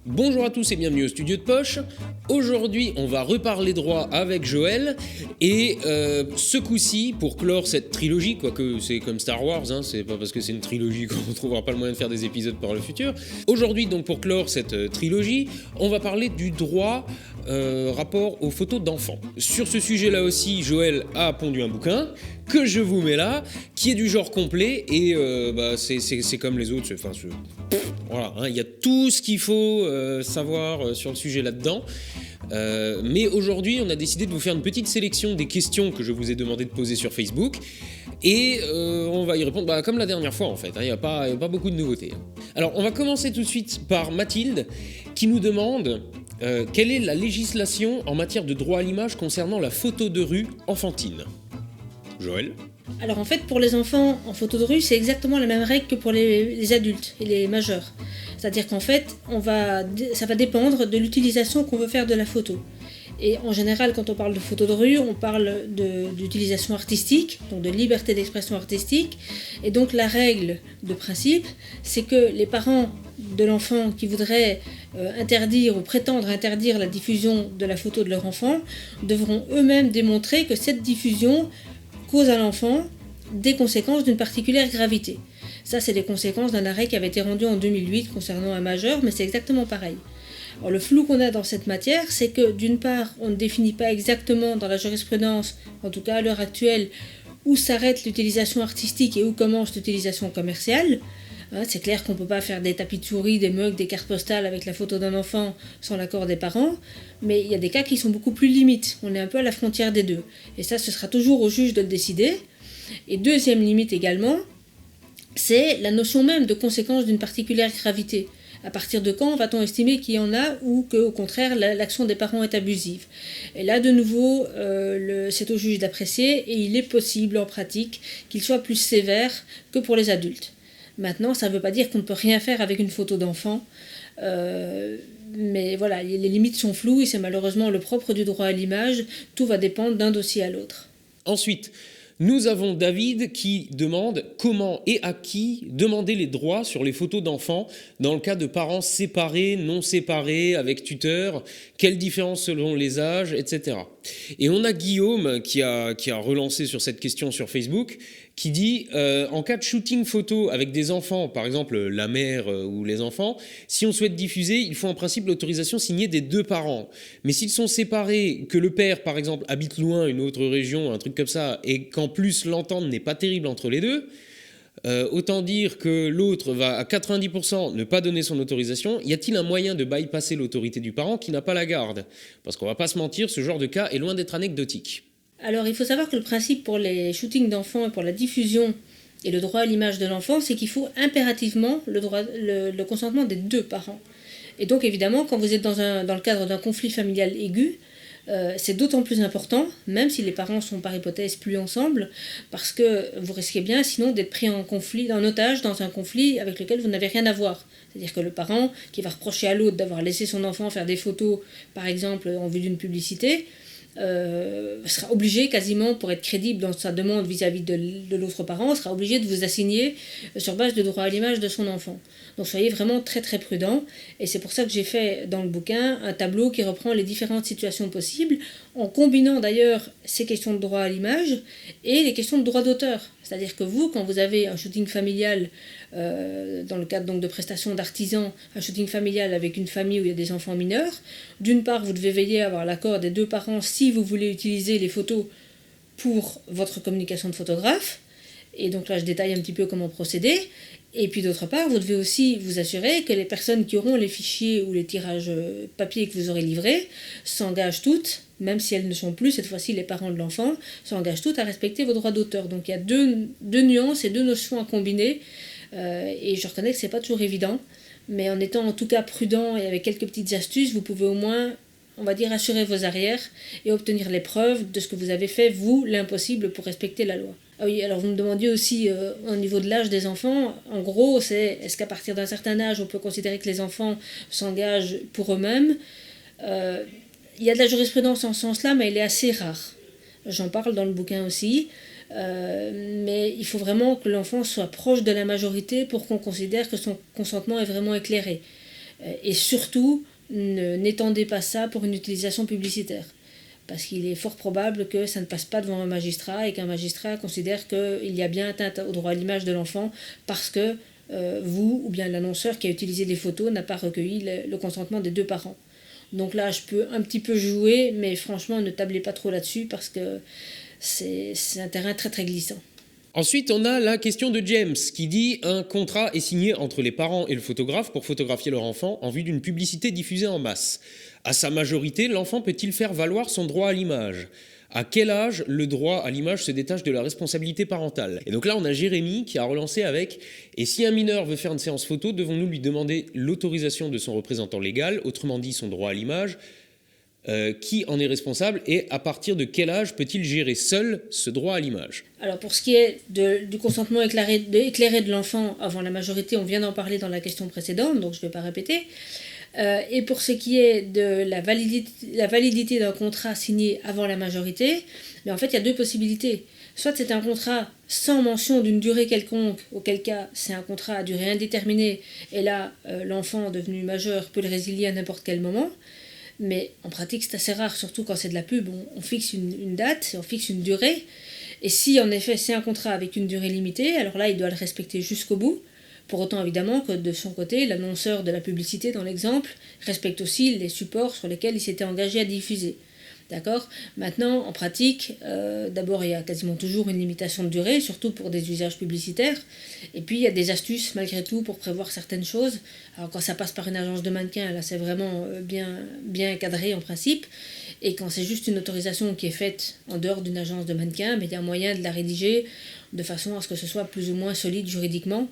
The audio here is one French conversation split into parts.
Bonjour à tous et bienvenue au Studio de Poche. Aujourd'hui, on va reparler droit avec Joël et ce coup-ci, pour clore cette trilogie, quoique c'est comme Star Wars, c'est pas parce que c'est une trilogie qu'on ne trouvera pas le moyen de faire des épisodes par le futur. Aujourd'hui, donc pour clore cette trilogie, on va parler du droit rapport aux photos d'enfants. Sur ce sujet-là aussi, Joël a pondu un bouquin que je vous mets là, qui est du genre complet et c'est comme les autres, voilà, il y a tout ce qu'il faut savoir sur le sujet là-dedans. Mais aujourd'hui, on a décidé de vous faire une petite sélection des questions que je vous ai demandé de poser sur Facebook. Et on va y répondre comme la dernière fois en fait, il n'y a pas beaucoup de nouveautés. Alors on va commencer tout de suite par Mathilde qui nous demande quelle est la législation en matière de droit à l'image concernant la photo de rue enfantine. Joël ? Alors en fait, pour les enfants en photo de rue, c'est exactement la même règle que pour les adultes et les majeurs. C'est-à-dire qu'en fait, ça va dépendre de l'utilisation qu'on veut faire de la photo. Et en général, quand on parle de photo de rue, on parle d'utilisation artistique, donc de liberté d'expression artistique. Et donc la règle de principe, c'est que les parents de l'enfant qui voudraient interdire ou prétendre interdire la diffusion de la photo de leur enfant devront eux-mêmes démontrer que cette diffusion cause à l'enfant des conséquences d'une particulière gravité. Ça, c'est les conséquences d'un arrêt qui avait été rendu en 2008 concernant un majeur, mais c'est exactement pareil. Alors, le flou qu'on a dans cette matière, c'est que d'une part, on ne définit pas exactement dans la jurisprudence, en tout cas à l'heure actuelle, où s'arrête l'utilisation artistique et où commence l'utilisation commerciale. C'est clair qu'on ne peut pas faire des tapis de souris, des mugs, des cartes postales avec la photo d'un enfant sans l'accord des parents, mais il y a des cas qui sont beaucoup plus limites. On est un peu à la frontière des deux. Et ça, ce sera toujours au juge de le décider. Et deuxième limite également, c'est la notion même de conséquence d'une particulière gravité. À partir de quand va-t-on estimer qu'il y en a ou qu'au contraire l'action des parents est abusive? Et là de nouveau c'est au juge d'apprécier et il est possible en pratique qu'il soit plus sévère que pour les adultes. Maintenant ça ne veut pas dire qu'on ne peut rien faire avec une photo d'enfant, mais voilà, les limites sont floues et c'est malheureusement le propre du droit à l'image, tout va dépendre d'un dossier à l'autre. Ensuite, nous avons David qui demande comment et à qui demander les droits sur les photos d'enfants dans le cas de parents séparés, non séparés, avec tuteur, quelle différence selon les âges, etc. Et on a Guillaume qui a relancé sur cette question sur Facebook, qui dit en cas de shooting photo avec des enfants, par exemple la mère ou les enfants, si on souhaite diffuser, il faut en principe l'autorisation signée des deux parents. Mais s'ils sont séparés, que le père par exemple habite loin, une autre région, un truc comme ça, et qu'en plus l'entente n'est pas terrible entre les deux, autant dire que l'autre va à 90% ne pas donner son autorisation. Y a-t-il un moyen de bypasser l'autorité du parent qui n'a pas la garde? Parce qu'on va pas se mentir, ce genre de cas est loin d'être anecdotique. Alors il faut savoir que le principe pour les shootings d'enfants et pour la diffusion et le droit à l'image de l'enfant, c'est qu'il faut impérativement le consentement des deux parents. Et donc évidemment, quand vous êtes dans le cadre d'un conflit familial aigu, c'est d'autant plus important, même si les parents sont par hypothèse plus ensemble, parce que vous risquez bien sinon d'être pris en otage dans un conflit avec lequel vous n'avez rien à voir. C'est-à-dire que le parent qui va reprocher à l'autre d'avoir laissé son enfant faire des photos, par exemple en vue d'une publicité, sera obligé quasiment, pour être crédible dans sa demande vis-à-vis de l'autre parent, sera obligé de vous assigner sur base de droit à l'image de son enfant. Donc soyez vraiment très très prudents, et c'est pour ça que j'ai fait dans le bouquin un tableau qui reprend les différentes situations possibles, en combinant d'ailleurs ces questions de droit à l'image et les questions de droit d'auteur. C'est-à-dire que vous, quand vous avez un shooting familial, dans le cadre donc de prestations d'artisans, un shooting familial avec une famille où il y a des enfants mineurs, d'une part vous devez veiller à avoir l'accord des deux parents si vous voulez utiliser les photos pour votre communication de photographe, et donc là je détaille un petit peu comment procéder, et puis d'autre part vous devez aussi vous assurer que les personnes qui auront les fichiers ou les tirages papier que vous aurez livrés s'engagent toutes, même si elles ne sont plus cette fois-ci les parents de l'enfant, s'engagent toutes à respecter vos droits d'auteur. Donc il y a deux nuances et deux notions à combiner, et je reconnais que c'est pas toujours évident, mais en étant en tout cas prudent et avec quelques petites astuces, vous pouvez au moins, on va dire, assurer vos arrières et obtenir les preuves de ce que vous avez fait, vous, l'impossible pour respecter la loi. Ah oui, alors vous me demandiez aussi au niveau de l'âge des enfants, en gros, est-ce qu'à partir d'un certain âge, on peut considérer que les enfants s'engagent pour eux-mêmes? Il y a de la jurisprudence en ce sens-là, mais elle est assez rare. J'en parle dans le bouquin aussi. Mais il faut vraiment que l'enfant soit proche de la majorité pour qu'on considère que son consentement est vraiment éclairé. Et surtout, n'étendez pas ça pour une utilisation publicitaire. Parce qu'il est fort probable que ça ne passe pas devant un magistrat et qu'un magistrat considère qu'il y a bien atteinte au droit à l'image de l'enfant parce que vous ou bien l'annonceur qui a utilisé les photos n'a pas recueilli le consentement des deux parents. Donc là, je peux un petit peu jouer, mais franchement, ne tablez pas trop là-dessus parce que c'est un terrain très très glissant. Ensuite, on a la question de James qui dit « Un contrat est signé entre les parents et le photographe pour photographier leur enfant en vue d'une publicité diffusée en masse. À sa majorité, l'enfant peut-il faire valoir son droit à l'image ? À quel âge le droit à l'image se détache de la responsabilité parentale ?» Et donc là, on a Jérémy qui a relancé avec « Et si un mineur veut faire une séance photo, devons-nous lui demander l'autorisation de son représentant légal, autrement dit son droit à l'image ? Qui en est responsable et à partir de quel âge peut-il gérer seul ce droit à l'image ?» Alors pour ce qui est du consentement éclairé de l'enfant avant la majorité, on vient d'en parler dans la question précédente, donc je ne vais pas répéter. Et pour ce qui est de la validité d'un contrat signé avant la majorité, mais en fait il y a deux possibilités. Soit c'est un contrat sans mention d'une durée quelconque, auquel cas c'est un contrat à durée indéterminée, et là l'enfant devenu majeur peut le résilier à n'importe quel moment. Mais en pratique, c'est assez rare, surtout quand c'est de la pub. On fixe une date, on fixe une durée. Et si en effet c'est un contrat avec une durée limitée, alors là, il doit le respecter jusqu'au bout. Pour autant, évidemment, que de son côté, l'annonceur de la publicité, dans l'exemple, respecte aussi les supports sur lesquels il s'était engagé à diffuser. D'accord ? Maintenant, en pratique, d'abord, il y a quasiment toujours une limitation de durée, surtout pour des usages publicitaires. Et puis, il y a des astuces, malgré tout, pour prévoir certaines choses. Alors, quand ça passe par une agence de mannequin, là, c'est vraiment bien cadré en principe. Et quand c'est juste une autorisation qui est faite en dehors d'une agence de mannequin, mais il y a moyen de la rédiger de façon à ce que ce soit plus ou moins solide juridiquement.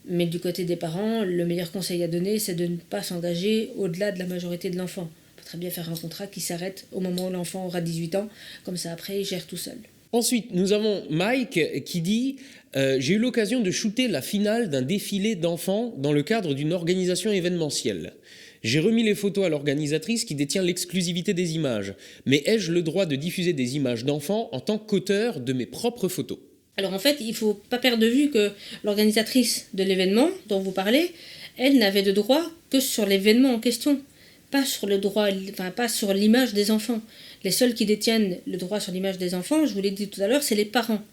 Mais du côté des parents, le meilleur conseil à donner, c'est de ne pas s'engager au-delà de la majorité de l'enfant. Très bien faire un contrat qui s'arrête au moment où l'enfant aura 18 ans, comme ça après il gère tout seul. Ensuite, nous avons Mike qui dit « J'ai eu l'occasion de shooter la finale d'un défilé d'enfants dans le cadre d'une organisation événementielle. J'ai remis les photos à l'organisatrice qui détient l'exclusivité des images. Mais ai-je le droit de diffuser des images d'enfants en tant qu'auteur de mes propres photos ?» Alors en fait, il ne faut pas perdre de vue que l'organisatrice de l'événement dont vous parlez, elle n'avait de droit que sur l'événement en question. Pas sur l'image des enfants. Les seuls qui détiennent le droit sur l'image des enfants, je vous l'ai dit tout à l'heure, c'est les parents.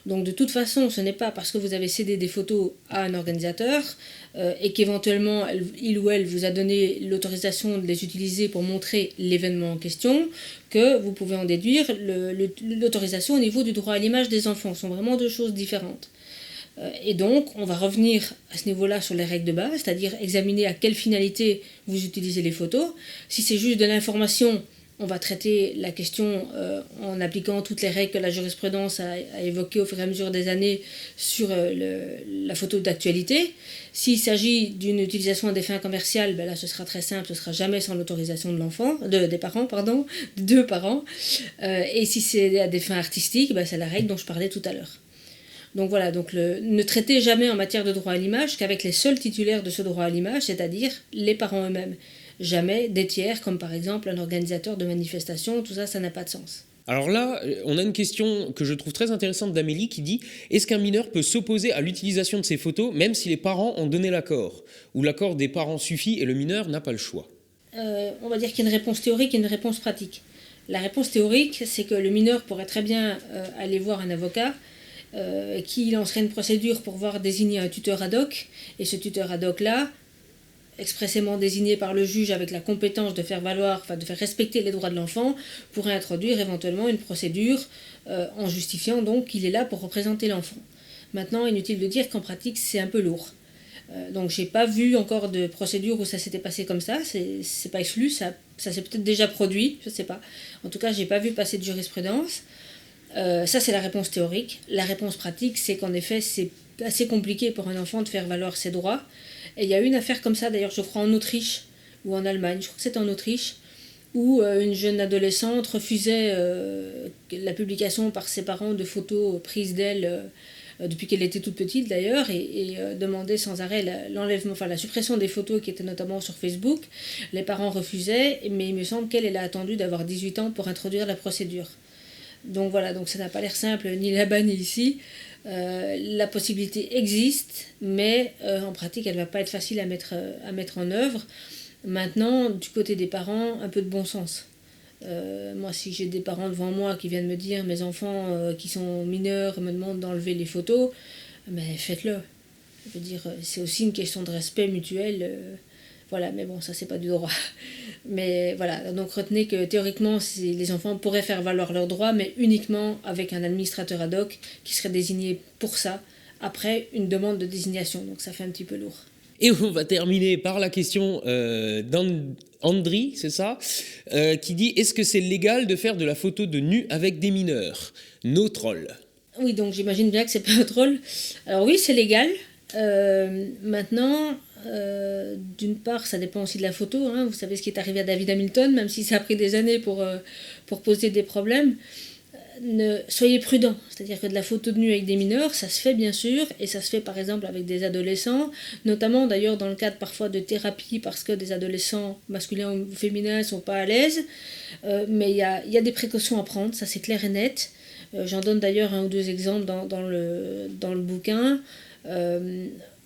Donc de toute façon, ce n'est pas parce que vous avez cédé des photos à un organisateur et qu'éventuellement il ou elle vous a donné l'autorisation de les utiliser pour montrer l'événement en question que vous pouvez en déduire l'autorisation au niveau du droit à l'image des enfants. Ce sont vraiment deux choses différentes. Et donc, on va revenir à ce niveau-là sur les règles de base, c'est-à-dire examiner à quelle finalité vous utilisez les photos. Si c'est juste de l'information, on va traiter la question en appliquant toutes les règles que la jurisprudence a évoquées au fur et à mesure des années sur la photo d'actualité. S'il s'agit d'une utilisation à des fins commerciales, ben là ce sera très simple, ce sera jamais sans l'autorisation des parents, des deux parents. Et si c'est à des fins artistiques, ben c'est la règle dont je parlais tout à l'heure. Donc voilà, ne traitez jamais en matière de droit à l'image qu'avec les seuls titulaires de ce droit à l'image, c'est-à-dire les parents eux-mêmes. Jamais des tiers, comme par exemple un organisateur de manifestation, tout ça, ça n'a pas de sens. Alors là, on a une question que je trouve très intéressante d'Amélie qui dit « Est-ce qu'un mineur peut s'opposer à l'utilisation de ces photos même si les parents ont donné l'accord ? Ou l'accord des parents suffit et le mineur n'a pas le choix ?» On va dire qu'il y a une réponse théorique et une réponse pratique. La réponse théorique, c'est que le mineur pourrait très bien aller voir un avocat qui lancerait une procédure pour voir désigner un tuteur ad hoc, et ce tuteur ad hoc-là, expressément désigné par le juge avec la compétence de faire respecter les droits de l'enfant, pourrait introduire éventuellement une procédure en justifiant donc qu'il est là pour représenter l'enfant. Maintenant, inutile de dire qu'en pratique, c'est un peu lourd. Donc j'ai pas vu encore de procédure où ça s'était passé comme ça, c'est pas exclu, ça s'est peut-être déjà produit, je sais pas. En tout cas, j'ai pas vu passer de jurisprudence. Ça, c'est la réponse théorique. La réponse pratique, c'est qu'en effet, c'est assez compliqué pour un enfant de faire valoir ses droits. Et il y a une affaire comme ça, d'ailleurs, je crois en Autriche ou en Allemagne, je crois que c'est en Autriche, où une jeune adolescente refusait la publication par ses parents de photos prises d'elle depuis qu'elle était toute petite d'ailleurs, et demandait sans arrêt la suppression des photos qui étaient notamment sur Facebook. Les parents refusaient, mais il me semble qu'elle a attendu d'avoir 18 ans pour introduire la procédure. Donc voilà, donc ça n'a pas l'air simple ni là-bas ni ici. La possibilité existe, mais en pratique, elle ne va pas être facile à mettre en œuvre. Maintenant, du côté des parents, un peu de bon sens. Moi, si j'ai des parents devant moi qui viennent me dire mes enfants qui sont mineurs me demandent d'enlever les photos, mais faites-le. Je veux dire, c'est aussi une question de respect mutuel. Voilà, mais bon, ça, c'est pas du droit. Mais voilà, donc retenez que théoriquement, les enfants pourraient faire valoir leurs droits, mais uniquement avec un administrateur ad hoc qui serait désigné pour ça, après une demande de désignation. Donc ça fait un petit peu lourd. Et on va terminer par la question d'Andri, c'est ça, qui dit « Est-ce que c'est légal de faire de la photo de nu avec des mineurs ? No troll ». Oui, donc j'imagine bien que c'est pas un troll. Alors oui, c'est légal. Maintenant, d'une part, ça dépend aussi de la photo. Hein. Vous savez ce qui est arrivé à David Hamilton, même si ça a pris des années pour poser des problèmes. Soyez prudents, c'est-à-dire que de la photo de nu avec des mineurs, ça se fait bien sûr, et ça se fait par exemple avec des adolescents, notamment d'ailleurs dans le cadre parfois de thérapie, parce que des adolescents masculins ou féminins ne sont pas à l'aise, mais il y a des précautions à prendre, ça c'est clair et net. J'en donne d'ailleurs un ou deux exemples dans le bouquin.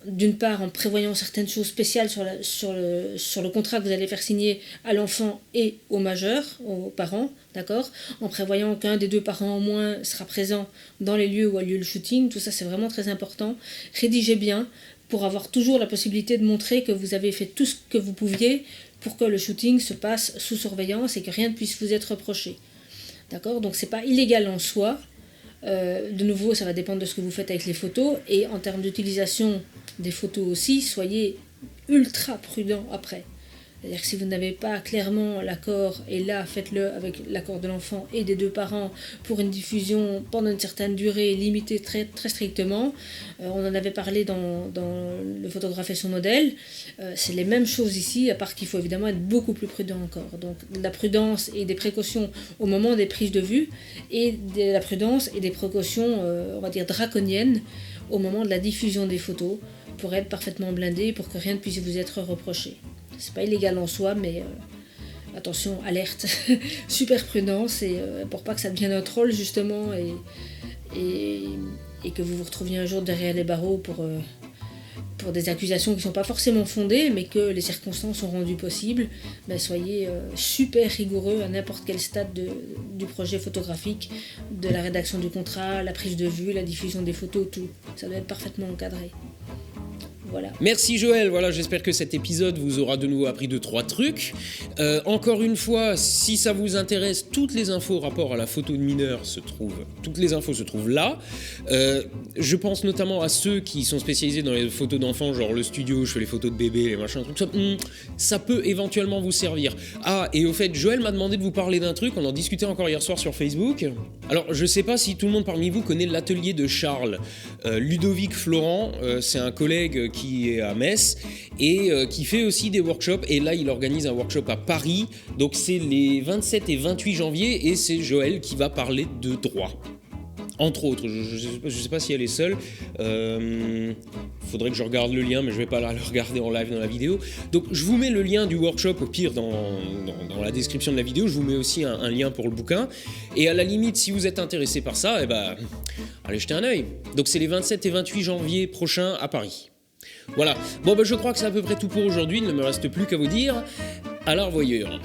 D'une part en prévoyant certaines choses spéciales sur le contrat que vous allez faire signer à l'enfant et aux majeurs, aux parents, d'accord, en prévoyant qu'un des deux parents au moins sera présent dans les lieux où a lieu le shooting. Tout ça c'est vraiment très important. Rédigez bien pour avoir toujours la possibilité de montrer que vous avez fait tout ce que vous pouviez pour que le shooting se passe sous surveillance et que rien ne puisse vous être reproché, d'accord. Donc c'est pas illégal en soi. De nouveau, ça va dépendre de ce que vous faites avec les photos, et en termes d'utilisation des photos aussi, soyez ultra prudent après. C'est-à-dire que si vous n'avez pas clairement l'accord, et là faites-le avec l'accord de l'enfant et des deux parents pour une diffusion pendant une certaine durée limitée très, très strictement. On en avait parlé dans Le photographe et son modèle. C'est les mêmes choses ici, à part qu'il faut évidemment être beaucoup plus prudent encore. Donc de la prudence et des précautions au moment des prises de vue, et de la prudence et des précautions, on va dire draconiennes, au moment de la diffusion des photos, pour être parfaitement blindé, pour que rien ne puisse vous être reproché. C'est pas illégal en soi, mais attention, alerte, super prudence, et pour pas que ça devienne un troll justement, et que vous vous retrouviez un jour derrière les barreaux pour des accusations qui ne sont pas forcément fondées, mais que les circonstances ont rendu possible. Ben, soyez super rigoureux à n'importe quel stade du projet photographique, de la rédaction du contrat, la prise de vue, la diffusion des photos, tout. Ça doit être parfaitement encadré. Voilà. Merci Joël, voilà, j'espère que cet épisode vous aura de nouveau appris 2-3 trucs. Encore une fois, si ça vous intéresse, toutes les infos rapport à la photo de mineur toutes les infos se trouvent là. Je pense notamment à ceux qui sont spécialisés dans les photos d'enfants, genre le studio, je fais les photos de bébés, les machins, tout ça. Ça peut éventuellement vous servir. Ah, et au fait, Joël m'a demandé de vous parler d'un truc, on en discutait encore hier soir sur Facebook. Alors, je sais pas si tout le monde parmi vous connaît l'atelier de Charles. Ludovic Florent, c'est un collègue qui est à Metz et qui fait aussi des workshops, et là il organise un workshop à Paris, donc c'est les 27 et 28 janvier, et c'est Joël qui va parler de droit. Entre autres, je sais pas si elle est seule, faudrait que je regarde le lien, mais je vais pas le regarder en live dans la vidéo. Donc je vous mets le lien du workshop au pire dans la description de la vidéo, je vous mets aussi un lien pour le bouquin, et à la limite si vous êtes intéressé par ça, allez jeter un œil. Donc c'est les 27 et 28 janvier prochains à Paris. Voilà, bon je crois que c'est à peu près tout pour aujourd'hui, il ne me reste plus qu'à vous dire à la revoyure.